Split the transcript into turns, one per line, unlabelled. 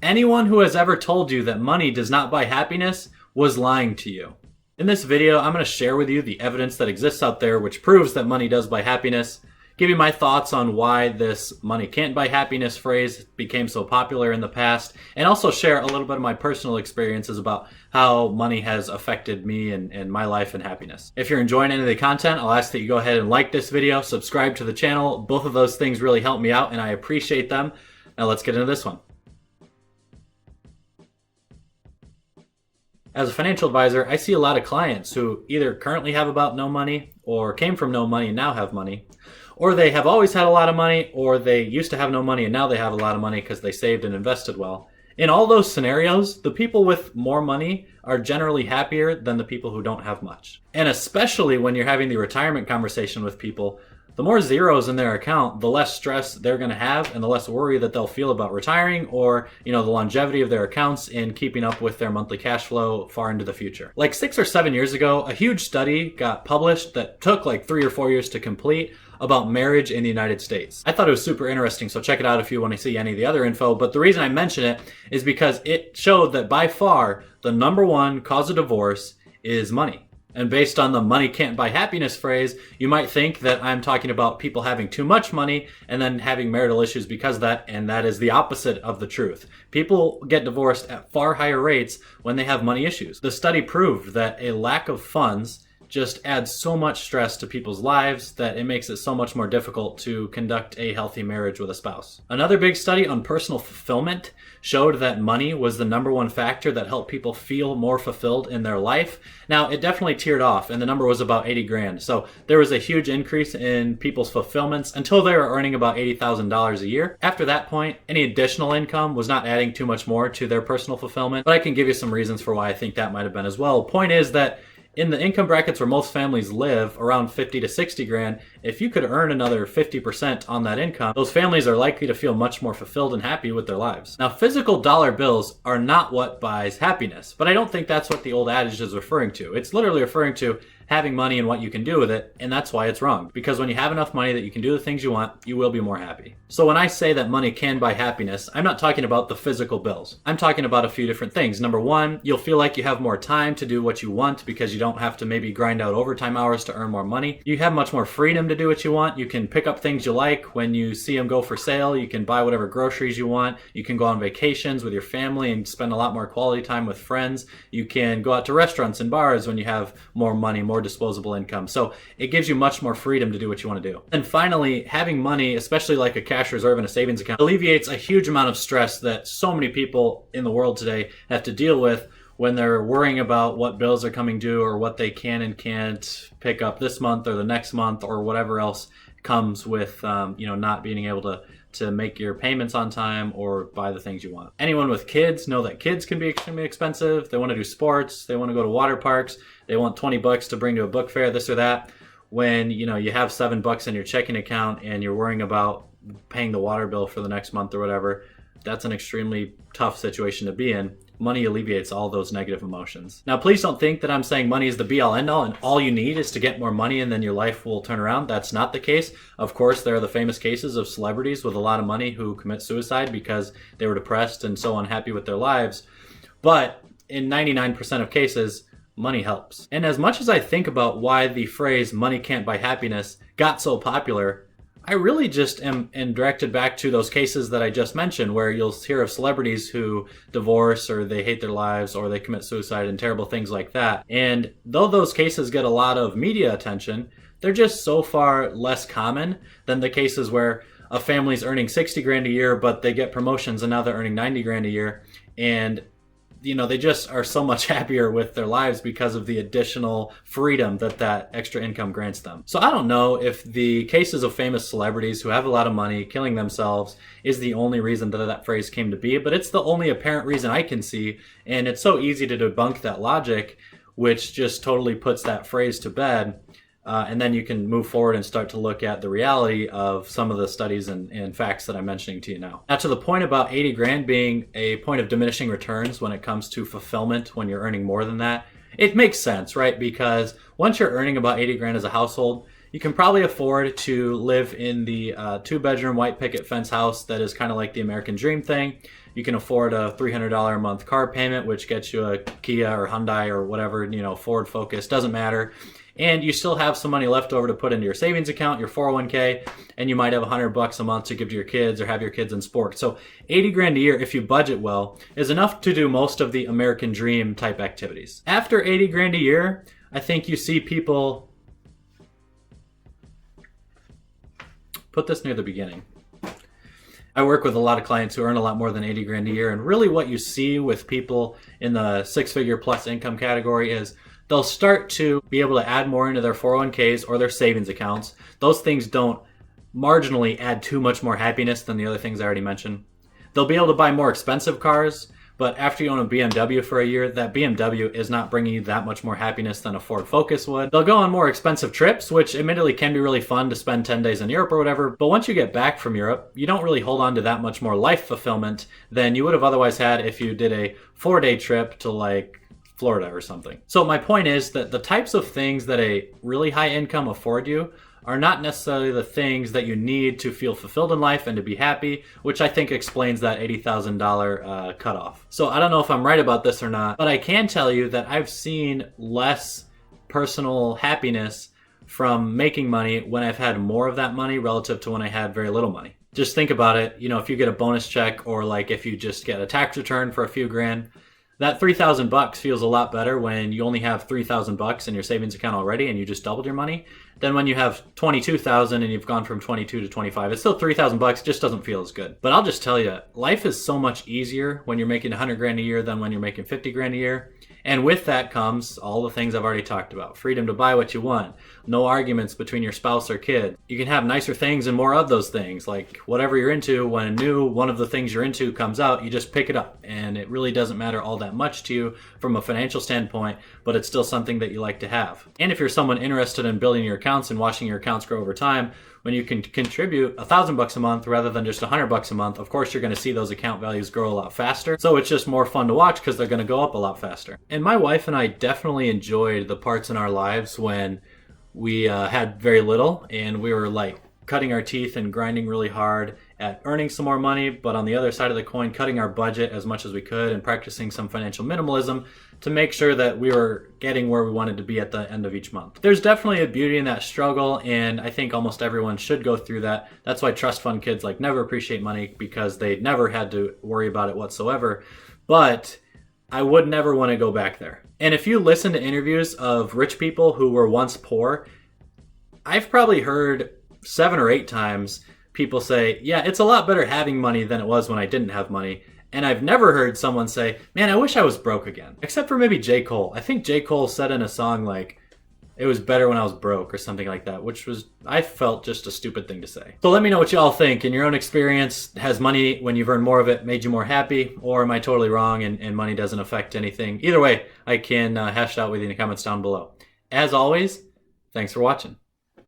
Anyone who has ever told you that money does not buy happiness was lying to you. In this video, I'm going to share with you the evidence that exists out there which proves that money does buy happiness, give you my thoughts on why this money can't buy happiness phrase became so popular in the past, and also share a little bit of my personal experiences about how money has affected me and my life and happiness. If you're enjoying any of the content, I'll ask that you go ahead and like this video, subscribe to the channel. Both of those things really help me out and I appreciate them. Now let's get into this one. As a financial advisor, I see a lot of clients who either currently have about no money or came from no money and now have money, or they have always had a lot of money, or they used to have no money and now they have a lot of money because they saved and invested well. In all those scenarios, the people with more money are generally happier than the people who don't have much. And especially when you're having the retirement conversation with people, the more zeros in their account, the less stress they're going to have and the less worry that they'll feel about retiring or, the longevity of their accounts in keeping up with their monthly cash flow far into the future. Like 6 or 7 years ago, a huge study got published that took like 3 or 4 years to complete about marriage in the United States. I thought it was super interesting, so check it out if you want to see any of the other info. But the reason I mention it is because it showed that by far the #1 cause of divorce is money. And based on the money can't buy happiness phrase, you might think that I'm talking about people having too much money and then having marital issues because of that, and that is the opposite of the truth. People get divorced at far higher rates when they have money issues. The study proved that a lack of funds just adds so much stress to people's lives that it makes it so much more difficult to conduct a healthy marriage with a spouse. Another big study on personal fulfillment showed that money was the #1 factor that helped people feel more fulfilled in their life. Now, it definitely tiered off, and the number was about 80 grand. So there was a huge increase in people's fulfillments until they were earning about $80,000 a year. After that point, any additional income was not adding too much more to their personal fulfillment, but I can give you some reasons for why I think that might have been as well. Point is that in the income brackets where most families live, around 50 to 60 grand, if you could earn another 50% on that income, those families are likely to feel much more fulfilled and happy with their lives. Now, physical dollar bills are not what buys happiness, but I don't think that's what the old adage is referring to. It's literally referring to having money and what you can do with it, and that's why it's wrong. Because when you have enough money that you can do the things you want, you will be more happy. So when I say that money can buy happiness, I'm not talking about the physical bills. I'm talking about a few different things. #1, you'll feel like you have more time to do what you want because you don't have to maybe grind out overtime hours to earn more money. You have much more freedom to do what you want. You can pick up things you like when you see them go for sale. You can buy whatever groceries you want. You can go on vacations with your family and spend a lot more quality time with friends. You can go out to restaurants and bars when you have more money, more disposable income. So it gives you much more freedom to do what you want to do. And finally, having money, especially like a cash reserve and a savings account, alleviates a huge amount of stress that so many people in the world today have to deal with when they're worrying about what bills are coming due or what they can and can't pick up this month or the next month or whatever else comes with not being able to make your payments on time or buy the things you want. Anyone with kids know that kids can be extremely expensive. They want to do sports, they want to go to water parks, they want 20 bucks to bring to a book fair, this or that. When you have $7 in your checking account and you're worrying about paying the water bill for the next month or whatever, that's an extremely tough situation to be in. Money alleviates all those negative emotions. Now, please don't think that I'm saying money is the be-all end-all and all you need is to get more money and then your life will turn around. That's not the case. Of course, there are the famous cases of celebrities with a lot of money who commit suicide because they were depressed and so unhappy with their lives. But in 99% of cases, money helps. And as much as I think about why the phrase "money can't buy happiness" got so popular, I really just am directed back to those cases that I just mentioned where you'll hear of celebrities who divorce or they hate their lives or they commit suicide and terrible things like that. And though those cases get a lot of media attention, they're just so far less common than the cases where a family's earning 60 grand a year but they get promotions and now they're earning 90 grand a year. And they just are so much happier with their lives because of the additional freedom that extra income grants them. So I don't know if the cases of famous celebrities who have a lot of money killing themselves is the only reason that phrase came to be, but it's the only apparent reason I can see. And it's so easy to debunk that logic, which just totally puts that phrase to bed. And then you can move forward and start to look at the reality of some of the studies and facts that I'm mentioning to you now. Now, to the point about 80 grand being a point of diminishing returns when it comes to fulfillment when you're earning more than that, it makes sense, right? Because once you're earning about 80 grand as a household, you can probably afford to live in the 2-bedroom white picket fence house that is kind of like the American dream thing. You can afford a $300 a month car payment, which gets you a Kia or Hyundai or whatever, Ford Focus, doesn't matter. And you still have some money left over to put into your savings account, your 401k, and you might have $100 a month to give to your kids or have your kids in sport. So 80 grand a year, if you budget well, is enough to do most of the American dream type activities. After 80 grand a year, I think you see people, put this near the beginning. I work with a lot of clients who earn a lot more than 80 grand a year, and really what you see with people in the 6-figure plus income category is they'll start to be able to add more into their 401ks or their savings accounts. Those things don't marginally add too much more happiness than the other things I already mentioned. They'll be able to buy more expensive cars, but after you own a BMW for a year, that BMW is not bringing you that much more happiness than a Ford Focus would. They'll go on more expensive trips, which admittedly can be really fun to spend 10 days in Europe or whatever, but once you get back from Europe, you don't really hold on to that much more life fulfillment than you would have otherwise had if you did a 4-day trip to like Florida or something. So my point is that the types of things that a really high income afford you are not necessarily the things that you need to feel fulfilled in life and to be happy, which I think explains that $80,000 cutoff. So I don't know if I'm right about this or not, but I can tell you that I've seen less personal happiness from making money when I've had more of that money relative to when I had very little money. Just think about it, if you get a bonus check or like if you just get a tax return for a few grand, that $3,000 feels a lot better when you only have $3,000 in your savings account already and you just doubled your money than when you have $22,000 and you've gone from 22 to 25. It's still $3,000, just doesn't feel as good. But I'll just tell you, life is so much easier when you're making 100 grand a year than when you're making 50 grand a year. And with that comes all the things I've already talked about. Freedom to buy what you want. No arguments between your spouse or kid. You can have nicer things and more of those things. Like whatever you're into, when a new one of the things you're into comes out, you just pick it up. And it really doesn't matter all that much to you from a financial standpoint, but it's still something that you like to have. And if you're someone interested in building your accounts and watching your accounts grow over time, when you can contribute $1,000 a month rather than just $100 a month, of course you're going to see those account values grow a lot faster. So it's just more fun to watch because they're going to go up a lot faster. And my wife and I definitely enjoyed the parts in our lives when we had very little and we were like cutting our teeth and grinding really hard at earning some more money, but on the other side of the coin, cutting our budget as much as we could and practicing some financial minimalism to make sure that we were getting where we wanted to be at the end of each month. There's definitely a beauty in that struggle, and I think almost everyone should go through that. That's why trust fund kids like never appreciate money, because they never had to worry about it whatsoever. But I would never want to go back there. And if you listen to interviews of rich people who were once poor, I've probably heard 7 or 8 times people say, yeah, it's a lot better having money than it was when I didn't have money. And I've never heard someone say, man, I wish I was broke again. Except for maybe J. Cole. I think J. Cole said in a song like, it was better when I was broke or something like that, which was, I felt, just a stupid thing to say. So let me know what you all think. In your own experience, has money, when you've earned more of it, made you more happy? Or am I totally wrong and money doesn't affect anything? Either way, I can hash it out with you in the comments down below. As always, thanks for watching.